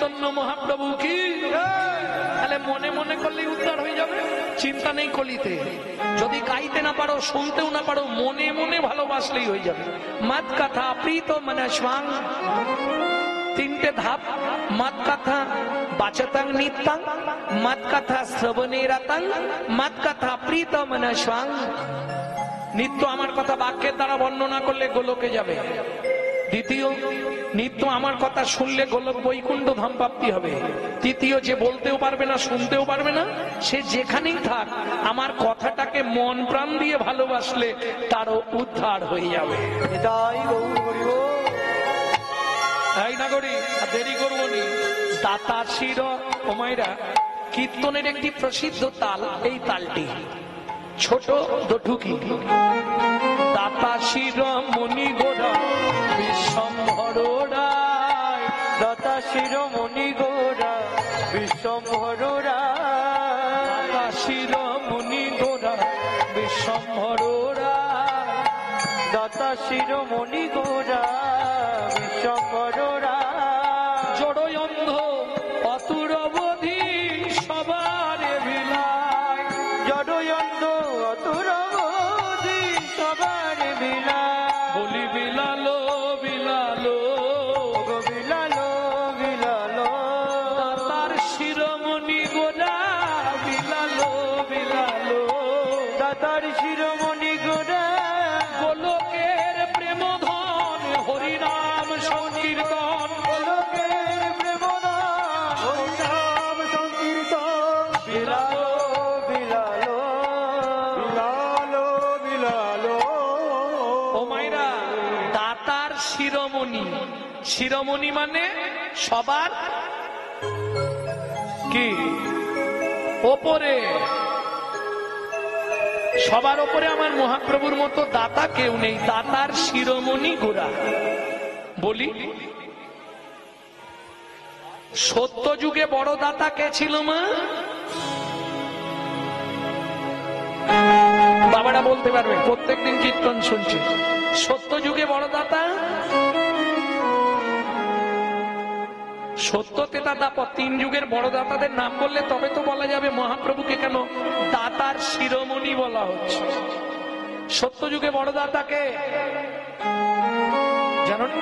চৈতন্য মহাপ্রভু কি। তাহলে মনে মনে করলেই উদ্ধার হয়ে যাবে, চিন্তা নেই কলিতে। যদি গাইতে না পারো, শুনতেও না পারো, মনে মনে ভালোবাসলেই হয়ে যাবে। মত কথা প্রীত মনে স্বাং, তিনটে ধাপ। মত কথা বাচতাং নিত্যাং, মত কথা শ্রবণে রতাং, মত কথা প্রীত মনে স্বাং। নিত্য আমার কথা বাক্যের দ্বারা বর্ণনা করলে গোলকে যাবে। দ্বিতীয়, নিত্য আমার কথা শুনলে গোলক বৈকুণ্ঠ ধাম প্রাপ্তি হবে। তৃতীয়, যে বলতেও পারবে না, শুনতেও পারবে না, সে যেখানেই থাক আমার কথাটাকে মন প্রাণ দিয়ে ভালোবাসলে তারও উদ্ধার হয়ে যাবে। তাই না করি, দেরি করবো নি। দাতা শির ও মায়েরা, কীর্তনের একটি প্রসিদ্ধ তাল এই তালটি, ছোট দঠুকি। দাতা শির মণি গোড়া বিশ্বম্ভর রায়, দাতা শির মণি গোড়া বিশ্বম্ভর রায়, দাতা শির মণি গোড়া বিশ্বম্ভর রায়, দাতা শির মণি গোড়া বিশ্বম্ভর রায়। জড় অন্ধ অতুর অবধি সবার বিলায়, জড় অন্ধ অতুর অবধি সবার বিলায়। বলি বিলালো বিলালো বিলালো বিলালো, দাতার শিরোমণি গোড়া বিলালো বিলালো, দাতার শিরোমণি গোড়া গোলকের প্রেম ধন হরিনাম সংকীর্তন, গোলকের প্রেমনাম হরিনাম সংকীর্তন। বিলালো বিলালো বিলালো বিলালো। ও মায়েরা, দাতার শিরোমণি, শিরোমণি মানে সবার কি ওপরে, সবার ওপরে আমার মহাপ্রভুর মতো দাতা কেউ নেই। দাতার শিরোমণি গোড়া। বলি, সত্য যুগে বড় দাতা কে ছিল মা? বাবারা বলতে পারবে, প্রত্যেকদিন কীর্তন শুনছে। সত্য যুগে বড় দাতা সত্য, তেতা, দাপর, তিন যুগের বড় দাতাদের নাম বললে তবে তো বলা যাবে মহাপ্রভুকে কেন দাতার শিরোমণি বলা হচ্ছে। সত্য যুগে বড় দাতাকে জানো না?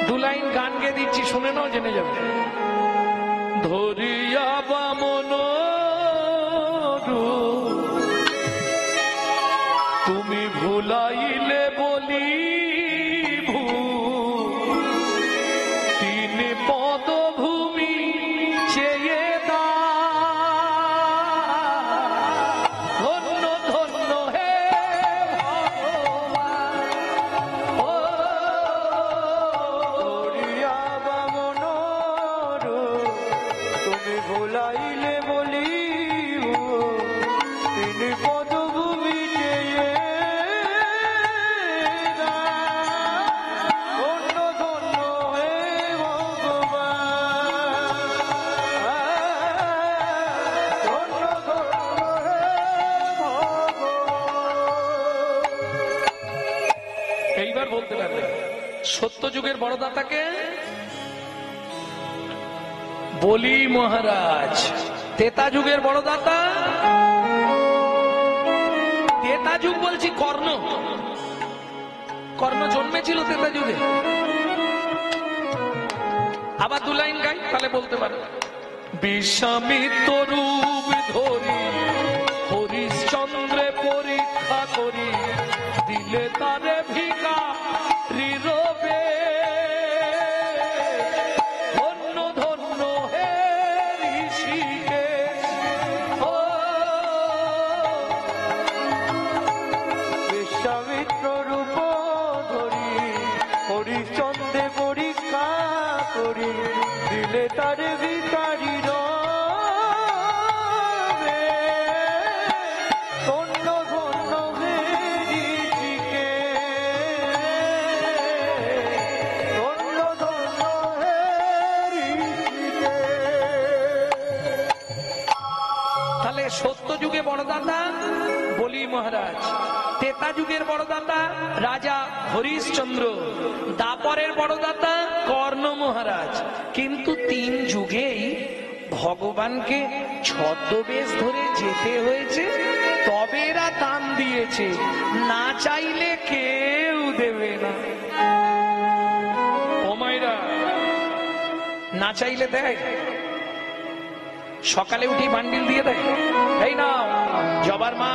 দু লাইন গান গেয়ে দিচ্ছি, শুনে নাও, জেনে যাবে। ধরিয়া বামন তুমি ভুলাইলে বলি তিন পদভূমি চেয়ে দা, ধন্য ধন্য হে ভগবান। ও ধরিয়া বামন তুমি ভুলাইলে বলি তিনি পদভূমি চেয়ে দা, ধন্য ধন্য হে ভগবান, ধন্য ধন্য হে ভগবান। এইবার বলতে পারবে সত্য যুগের বড় দাতাকে বলি মহারাজ। তেতা যুগের বড় দাতা, তেতা যুগ বলছি কর্ণ, কর্ণ জন্মেছিল তেতা যুগে। আবার দু লাইন গাই, তাহলে বলতে পারবে। বিশ্বামিত্র রূপ ধরি হরিশ্চন্দ্রে পরীক্ষা করি, দিলে তারে ভিখারি রবে, ধন্য ধন্য হে ঋষিকেশ। ও বিশ্বামিত্র রূপ ধরি হরিশ্চন্দ্রে পরীক্ষা করি, দিলে তার ভিখারি রবে, ধন্য ধন্য হে ঋষিকেশ, ধন্য ধন্য হে ঋষিকেশ। তাহলে সত্য যুগে বড় দাতা বলি মহারাজ, ত্রেতা যুগের বড়দাতা রাজা হরিশ্চন্দ্র, দাপরের বড়দাতা কর্ণ মহারাজ। কিন্তু তিন যুগেই ভগবানকে ছদ্মবেশ ধরে যেতে হয়েছে, তবে এরা দান দিয়েছে, না চাইলে কেউ দেবে না। ও মায়েরা, না চাইলে দেয়? সকালে উঠি বান্ডিল দিয়ে দেয়, এই না জবার মা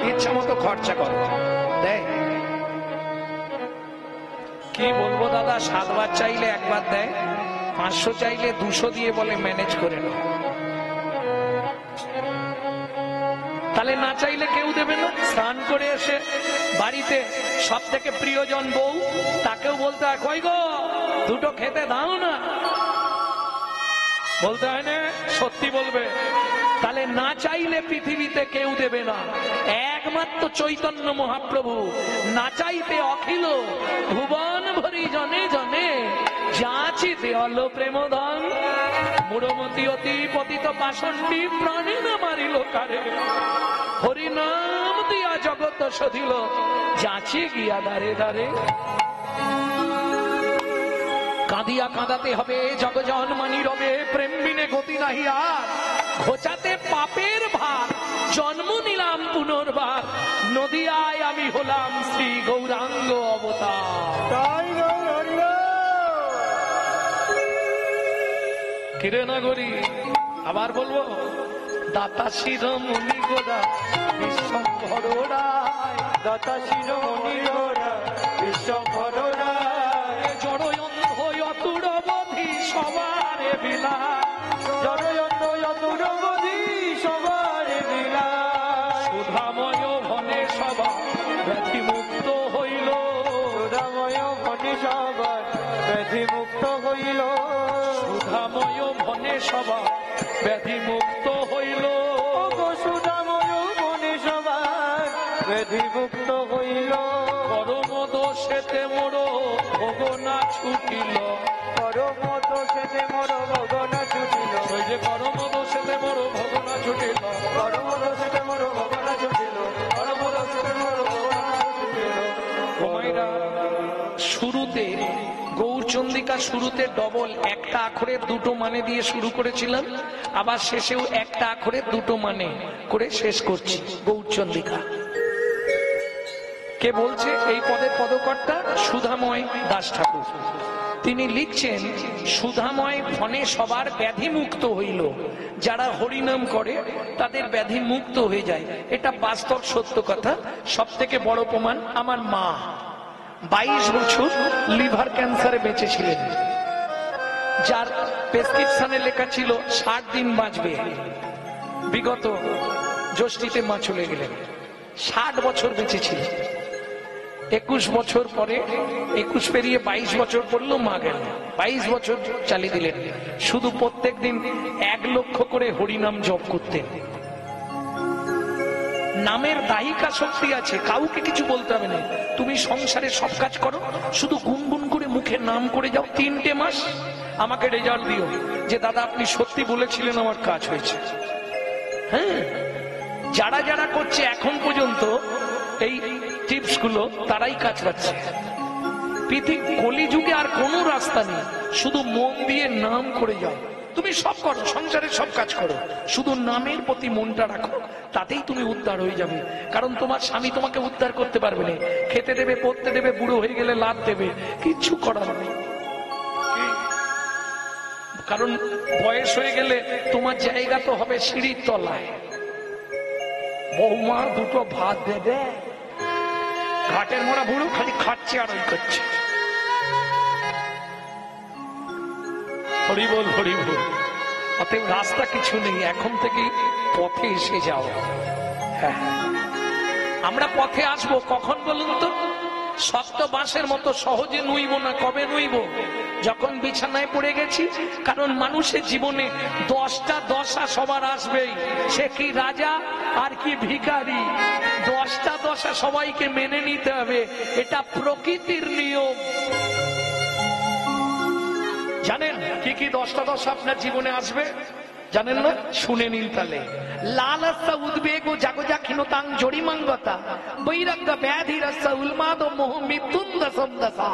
ইচ্ছা মতো খরচা করো, দেয়? কি বলবো দাদা, 7 বার চাইলে 1 বার দেয়, 500 চাইলে 200 দিয়ে বলে ম্যানেজ করে নাও। তাহলে না চাইলে কেউ দেবে না? স্নান করে এসে বাড়িতে সব থেকে প্রিয়জন বউ, তাকেও বলতে হয় কই গো 2টো খেতে দাও না, বলতে হয় না? সত্যি বলবে। তাহলে না চাইলে পৃথিবীতে কেউ দেবে না, একমাত্র চৈতন্য মহাপ্রভু না চাইতে অখিল ভুবন ভরি জনে জনে যাচিতে অল প্রেমধন মূঢ়মতি অতি পতিত পাষণ্ডী প্রাণে না মারিল কারে হরিনাম দিয়া জগৎ সধিল যাচি গিয়া দারে দারে। কাঁদিয়া কাঁদাতে হবে জগজন মানি রবে, প্রেম বিনে গতি নাহি আর, ঘোচাতে পাপের ভার জন্ম নিলাম পুনর্বার, নদিয়ায় আমি হলাম শ্রী গৌরাঙ্গ অবতার। কিরে নগরী, আবার বলবো, দাতা শিরোমণি গোরা বিশ্বম্ভর রায়, দাতা শিরোমণি গোরা বিশ্বম্ভর রায়, জড়য়ন্ত অতুর অবধি সবারে বিলা, জড়য়ন্ত অতুর অবধি সবারে বিলা, সুধাময় ভনে সভা ব্যাধি মুক্ত হইল, সুধাময় ভনে সবার ব্যাধি মুক্ত হইল, সুধাময় ভনে সভা ব্যাধি মুক্ত হইল, সুধাময় ভনে সবার ব্যাধি মুক্ত হইল, পরম দোষেতে মোর ভোগনা ছুটিল, পরম দোষেতে মোর ভোগনা ছুটিল, ওই যে পরম দোষেতে মোর ভোগনা ছুটিল, পরম দোষেতে মোর ভোগনা ছুটিল, পরম দোষেতে মোর ভোগনা ছুটিল। ওমাইরা, শুরুতে গৌরচন্দ্রিকা শুরুতে ডবল, একটা আখরের 2টো মানে দিয়ে শুরু করেছিলাম, আবার শেষেও একটা আখরের 2টো মানে করে শেষ করছি। গৌরচন্দ্রিকা কে বলছে? এই পদের পদকর্তা সুধাময় দাস ঠাকুর। তিনি লিখছেন, সুধাময় ফনে সবার ব্যাধি মুক্ত হইল, যারা হরিনাম করে তাদের ব্যাধি মুক্ত হয়ে যায়। এটা বাস্তব সত্য কথা। সব থেকে বড় প্রমাণ, আমার মা 22 বছর লিভার ক্যান্সারে বেঁচেছিলেন, যার প্রেসক্রিপশনে লেখা ছিল 60 দিন বাঁচবে। বিগত জ্যৈষ্ঠীতে মা চলে গেলেন, 60 বছর বেঁচেছিলেন। 21 বছর পরে, 21 পেরিয়ে 22 বছর পড়লো, মা গেল। 22 বছর চালিয়ে দিলেন। শুধু প্রত্যেক দিন 1 লক্ষ করে হরিনাম জপ করতেন। নামের দায়িকা শক্তি আছে, কাউকে কিছু বলতে হবে না। তুমি সংসারে সব কাজ করো, শুধু গুনগুন করে মুখে নাম করে যাও। 3টে মাস আমাকে রেজাল্ট দিও যে দাদা আপনি সত্যি বলেছিলেন, আমার কাজ হয়েছে। হ্যাঁ, যারা যারা করছে এখন পর্যন্ত এই টিপস গুলো, তারাই কাজ পাচ্ছে। পৃথিবী কলিযুগে আর কোনো রাস্তা নেই, শুধু মন দিয়ে নাম করে যাও। তুমি সব করো, সংসারের সব কাজ করো, শুধু নামের প্রতি মনটা রাখো, তাতেই তুমি উদ্ধার হয়ে যাবে। কারণ তোমার স্বামী তোমাকে উদ্ধার করতে পারবে না, খেতে দেবে, পড়তে দেবে, বুড়ো হয়ে গেলে লাভ দেবে, কিচ্ছু করার নেই। কারণ বয়স হয়ে গেলে তোমার জায়গা তো হবে সিঁড়ির তলায়। বৌমা 2টো ভাত দেবে, ঘাটের মোড়া বুড়ো খালি খাচ্ছে আর ওই করছে। হরিবল হরিবল। অতএব রাস্তা কিছু নেই, এখন থেকে পথে এসে যাও। হ্যাঁ, আমরা পথে আসবো কখন বলুন তো? শক্ত বাঁশের মতো সহজে নুইব না। কবে নুইব? যখন বিছানায় পড়ে গেছি। কারণ মানুষের জীবনে 10টা দশা সবার আসবেই। সে কি রাজা আর কি ভিখারি, 10টা দশা সবাইকে মেনে নিতে হবে, এটা প্রকৃতির নিয়ম। জানেন কি কি 10টা দশা আপনার জীবনে আসবে? জানেন না? শুনে নিন তাহলে। লালস্য উদ্বেগ ও জাগজাক্ষিণতাং জড়িমাঙ্গতা বৈরাগ্য ব্যাধিরস্য উন্মাদ ও মোহ মৃত্যুন দশম দশা।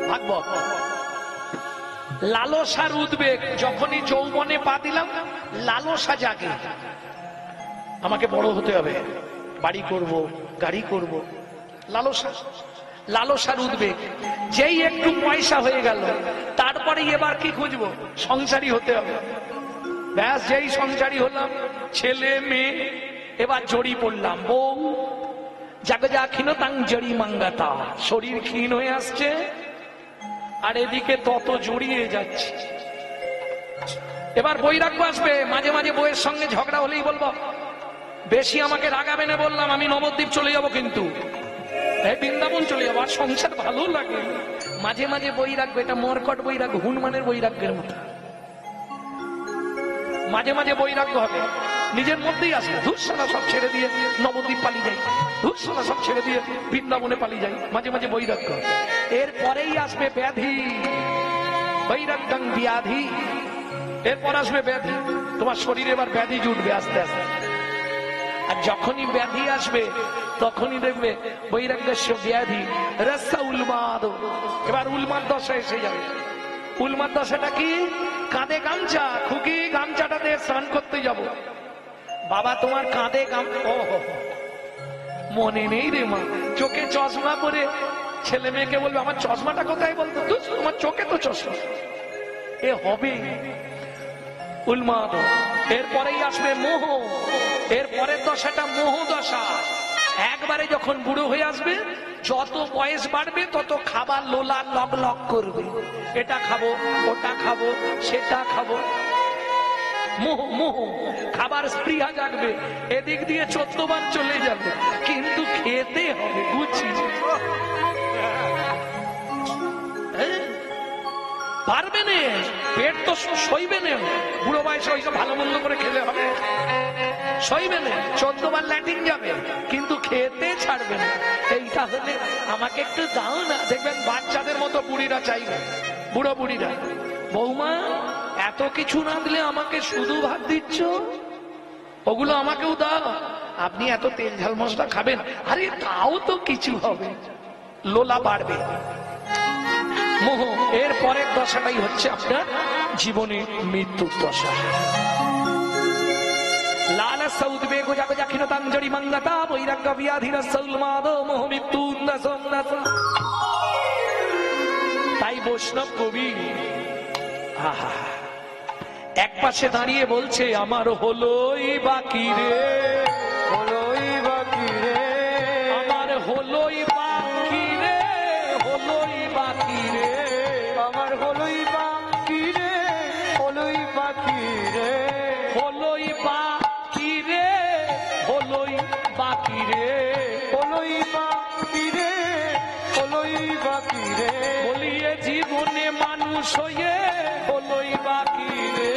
ভাগবত। লালসার উদ্বেগ, যখনই যৌবনে পা দিলাম লালসা জাগে, আমাকে বড় হতে হবে, বাড়ি করব, গাড়ি করব, লালসা। লালসার উদ্বেগ। যেই একটু পয়সা হয়ে গেল তারপরে এবার কি খুঁজবো? সংসারী হতে হবে। ব্যাস, যেই সংসারী হলাম, ছেলে মেয়ে, এবার জড়ি পড়লাম, বউ। জাগজা ক্ষীণতাং জড়ি মাঙ্গাতা, শরীর ক্ষীণ হয়ে আসছে আর এদিকে তত জড়িয়ে যাচ্ছে। এবার বৈরাগ্য আসবে। মাঝে মাঝে বউয়ের সঙ্গে ঝগড়া হলেই বলবো, বেশি আমাকে রাগাবে না, বললাম আমি নবদ্বীপ চলে যাবো, কিন্তু বৃন্দাবন চলে যাবো, আর সংসার ভালো লাগে। মাঝে মাঝে বৈরাগ্য, এটা মরকট বৈরাগ্য, হনুমানের বৈরাগ্যের মতো। মাঝে মাঝে বৈরাগ্য হবে, নিজের মধ্যেই আসবে, ধূসরা সব ছেড়ে দিয়ে নবদ্বীপ পালিয়ে যাই, ধূসরা সব ছেড়ে দিয়ে বৃন্দাবনে পালিয়ে যাই, মাঝে মাঝে বৈরাগ্য। এরপরেই আসবে ব্যাধি, বৈরাগ্যং ব্যাধি। এরপর আসবে ব্যাধি, তোমার শরীরে এবার ব্যাধি জুটবে আস্তে আস্তে। আর যখনই ব্যাধি আসবে তখনই দেখবে বৈরাগ্যস্য ব্যাধি রস্য উন্মাদ। এবার উন্মাদ দশা এসে যাবে। উন্মাদ দশাটা কি? কাঁধে গামছা, খুকি গামছাটা দিয়ে স্নান করতে যাব। বাবা তোমার কাঁধে ও মনে নেই রে মা, চোখে চশমা পরে ছেলে মেয়েকে বলবে আমার চশমাটা কোথায়, বলতো তোমার চোখে তো চশমা। এ হবে উন্মাদ। এরপরেই আসবে মোহ। এরপরের দশাটা মোহ দশা। একবারে যখন বুড়ো হয়ে আসবে, যত বয়স বাড়বে তত খাবার লোলা লগ লগ করবে, এটা খাবো, ওটা খাবো, সেটা খাবো। মোহ মোহ, খাবার স্পৃহা জাগবে, এদিক দিয়ে 14 বার চলে যাবে, কিন্তু খেতে হবে বুঝছি। পারবে না, পেট তো সইবে না। বুড়ো বয়সে ওইসব ভালো মন্দ করে খেলে হবে, সইবে না। 14 বার ল্যাটিন যাবে, কিন্তু খেতে ছাড়বে না। এইটা হলে আমাকে একটু দাও না, দেখবেন বাচ্চাদের মতো বুড়িরা চাইবে, বুড়ো বুড়িরা, বৌমা এত কিছু না দিলে আমাকে শুধু ভাত দিচ্ছ, ওগুলো আমাকেও দাও। আপনি এত তেল ঝাল মশলা খাবেন, আরে তাও তো কিছু হবে, লোলা বাড়বে। মোহ। এর পরের দশাটাই হচ্ছে আপনার জীবনে মৃত্যুর দশা। লালস্য উদ্বেগ ও জাগজাক্ষিণতাং জড়িমাঙ্গতা বৈরাগ্য ব্যাধিরস্য উন্মাদ মোহ মৃত্যুন দশম দশা। তাই বৈষ্ণব কবি এক পাশে দাঁড়িয়ে বলছে, আমার হলোই বাকি রে, হলোই বাকি রে, আমার হলোই বাকি রে, হলোই বাকি রে, আমার হলোই বাকি রে, হলোই বাকি রে, হলোই বাকি রে, হলোই বাকি রে, হলোই বাকি রে, হলোই বাকি রে, বলিয়ে জীবনে মানুষ হয়ে হলোই বাকি রে।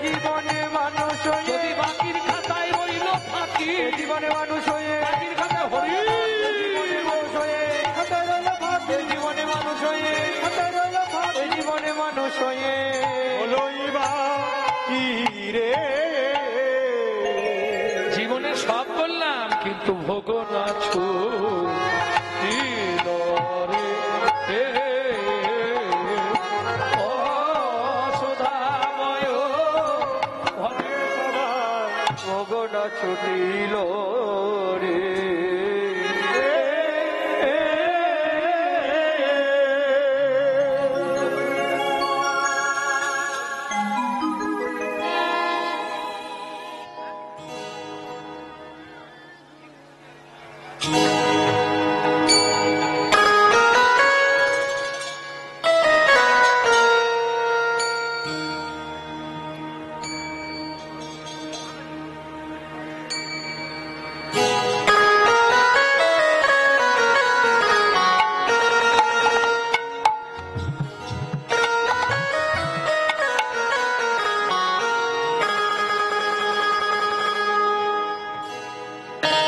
জীবনে মানুষ হয়ে, যদি বাকির খাতায় রইল ফাঁকি, জীবনে মানুষ হয়ে, বাকির খাতায় হরি, জীবনে মানুষ হয়ে, খাতায় রইল ফাঁকি, জীবনে মানুষ হয়ে, খাতায় রইল ফাঁকি, জীবনে মানুষ হয়ে হলোই বাকি রে। জীবনে সব করলাম কিন্তু ভোগ না ছুটিল রে। ও সুধাময় ভোগনা ছুটিল রে।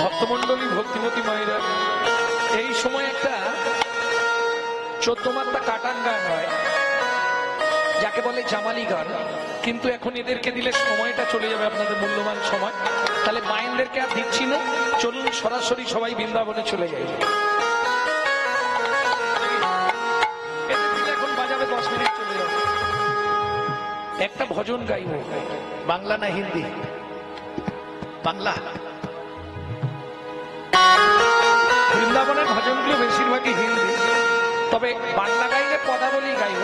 ভক্তমন্ডলী, ভক্তিমতী মায়েরা, এই সময় একটা 14 মাত্রা কাটান গান হয়, যাকে বলে জামালি গান, কিন্তু এখন এদেরকে দিলে সময়টা চলে যাবে, আপনাদের মূল্যবান সময়। তাহলে মায়েদেরকে আর দিচ্ছি না, চলুন সরাসরি সবাই বৃন্দাবনে চলে যাই। এদের দিলে এখন বাজাবে 10 মিনিট চলে যাবে। একটা ভজন গাইব, বাংলা না হিন্দি? বাংলা। বৃন্দাবনের ভজনগুলো বেশিরভাগই হিন্দি, তবে বাংলা গাইলে পদাবলী গাইব,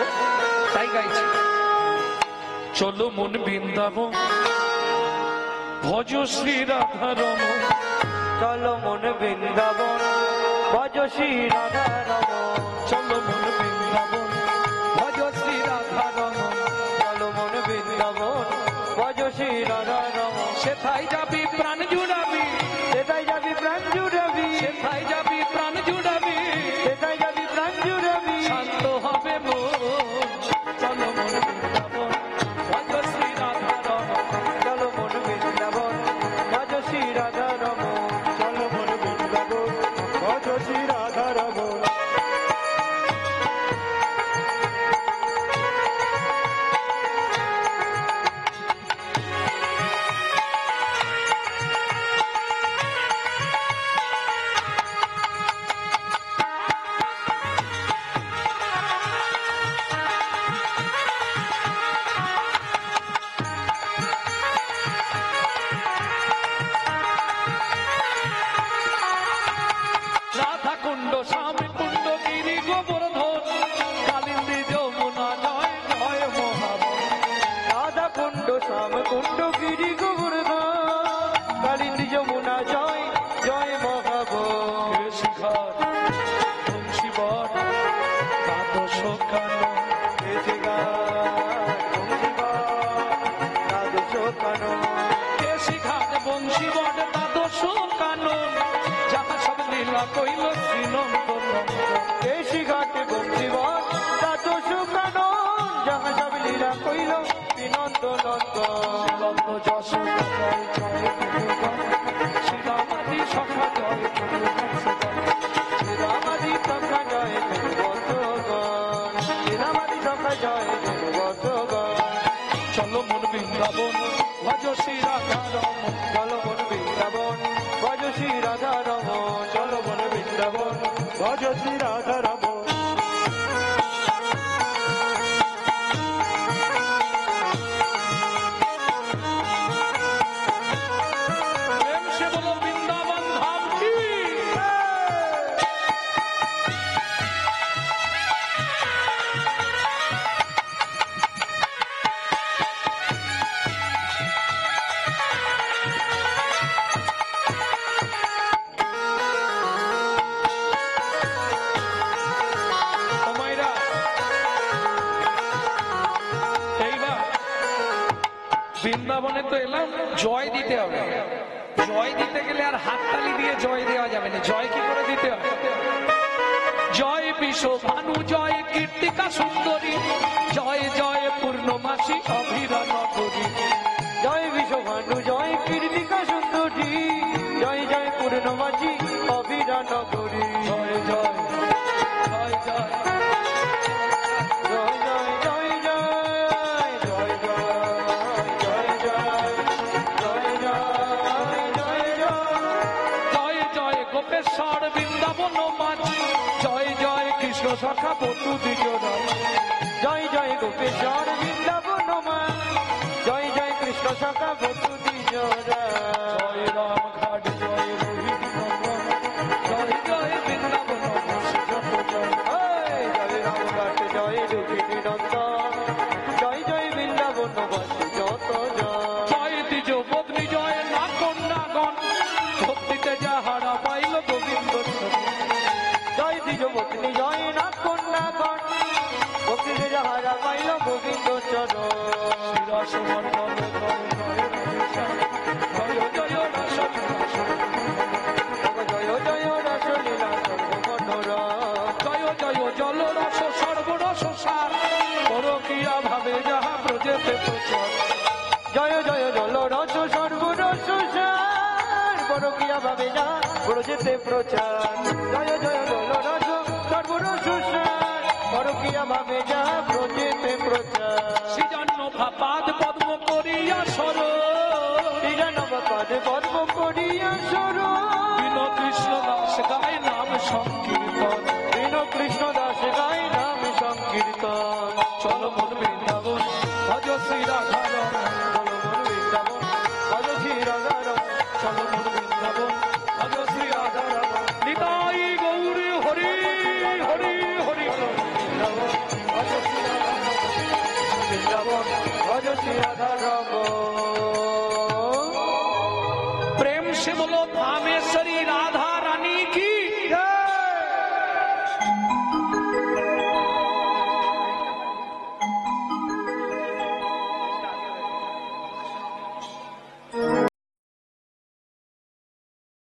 তাই গাইছি। চলো মন বৃন্দাবন ভজ শ্রী রাধা রমন, চলো মন বৃন্দাবন ভজ শ্রী রাধা রমন, চলো মন বৃন্দাবন ভজ শ্রী রাধা রমন, চলো মন বৃন্দাবন ভজ শ্রী রাধা রমন। সেথায় যাবি প্রাণ জুড়াবি, সেটাই যাবি প্রাণ জুড়াবি, সেথায় যাবি প্রাণ জুড়াবি, সেটাই যাবি প্রাণ জুড়াবি, শান্ত হবে মন। চলো মন বৃন্দাবন ভজ শ্রী রাধা রমন, চলো মন বৃন্দাবন ভজ শ্রী রাধা রমন, চলো মন বৃন্দাবন ভজ শ্রী রাধা রমন। রাধা কুণ্ড শ্যাম কুণ্ড গিরি গোবর্ধন, কালিন্দী যমুনা জয় জয় মহাবন, রাধা কুণ্ড শ্যাম কুণ্ড গিরি গোবর্ধন, কালিন্দী যমুনা জয় জয় মহাবন। শিখর বংশীবন দ্বাদশ কানন, এসে গান দ্বাদশ কানন, শিখার বংশীবন দ্বাদশ কানন, যাহা সব লীলা কইল শ্রীনন্দ নন্দন। কেশি ঘাটে বংশীবন দ্বাদশ কানন, যাহা সব লীলা কইল বিনন্দ নন্দন। নন্দ যশোদা জয় জয় গুরুগণ, শ্রীরামাদি সখা জয় গুরুগণ, শ্রীরামাদি সখা জয় গুরুবর্ধগণ, শ্রীরামাদি সখা জয় গুরুবর্ধগণ। চলো মন বৃন্দাবন ভজ শ্রী রাধা রমন, চলো মন বৃন্দাবন ভজ শ্রী রাধা রমন, চলো মন বৃন্দাবন ভজ শ্রী রাধা রমন। প্রেম সে বলো বৃন্দাবন ধাম কি। ও মায়েরা, এইবার বৃন্দাবনে তো এলাম, জয় দিতে হবে। জয় দিতে গেলে আর হাততালি দিয়ে জয় দেওয়া যাবে না, জয় কি করে দিতে হবে? জয় বিশ্ব ভানু জয় কীর্তিকা সুন্দরী, জয় জয় পূর্ণমাসী অভিরা নগরী, জয় বিশ্বভানু জয় কীর্তিকা সুন্দরী, জয় জয় পূর্ণমাসী অভিরা নগরী, জয় জয় জয় জয় জয় জয় জয় জয় জয় জয় জয় জয় জয় জয় জয় জয় গোপেশ্বর বৃন্দাবন মাঝ, জয় জয় কৃষ্ণ সখা বটু দ্বিজরাজ, জয় জয় গোপেশ্বর বৃন্দাবন মা, জয় জয় কৃষ্ণ সখা বধু দ্বিজরা, জয় রাম ঘাট জয় রোহিত নন্দন, জয় জয় বৃন্দাবন জয় রামঘাট জয় রুক্মিণী নন্দন, জয় জয় বৃন্দাবন বাসী যত জন। জয় দ্বিজ পত্নী জয় না কন্যাগণ, ভক্তিতে যাহারা পাইল গোবিন্দ ছবি, জয় দ্বিজ পত্নী জয় না কন্যাগণ, ভক্তিতে যাহারা পাইল গোবিন্দ চরণ। শ্রীরস মন্ডল জয় জয় মহেশ্বর, জয় জয় রস জয় জয় রসলীলা সর্বমনোরম, জয় জয় জল রস সর্বরস সার, পরকীয়া ভাবে যাহা ব্রজেতে প্রচার, জয় জয় জল রস সর্বরস সার, পরকীয়া ভাবে যা ব্রজেতে প্রচার। জয় জয় জল রস সর্বরস সার, পরকীয়া ভাবে যা ব্রজেতে প্রচার সৃজন্য পাদ পদ্ম করিয়া সর সৃজনব পদ পদ্ম করিয়া সর বিন কৃষ্ণ দাস গায় নাম সংকীর্তন দীন কৃষ্ণ দাস গায় নাম সংকীর্তন চল মন বৃন্দাবন ভজ শ্রী রাধারম চলো মন বৃন্দাবন ভজ শ্রী রাধারম চল মন বৃন্দাবন ভজ শ্রী রাধারম নিতাই গৌরী হরি হরি হরি বৃন্দাবন ভজ শ্রী রাধারম বৃন্দাবন ভজ শ্রী রাধারম प्रेम से बोलो धामेश्वरी राधा रानी की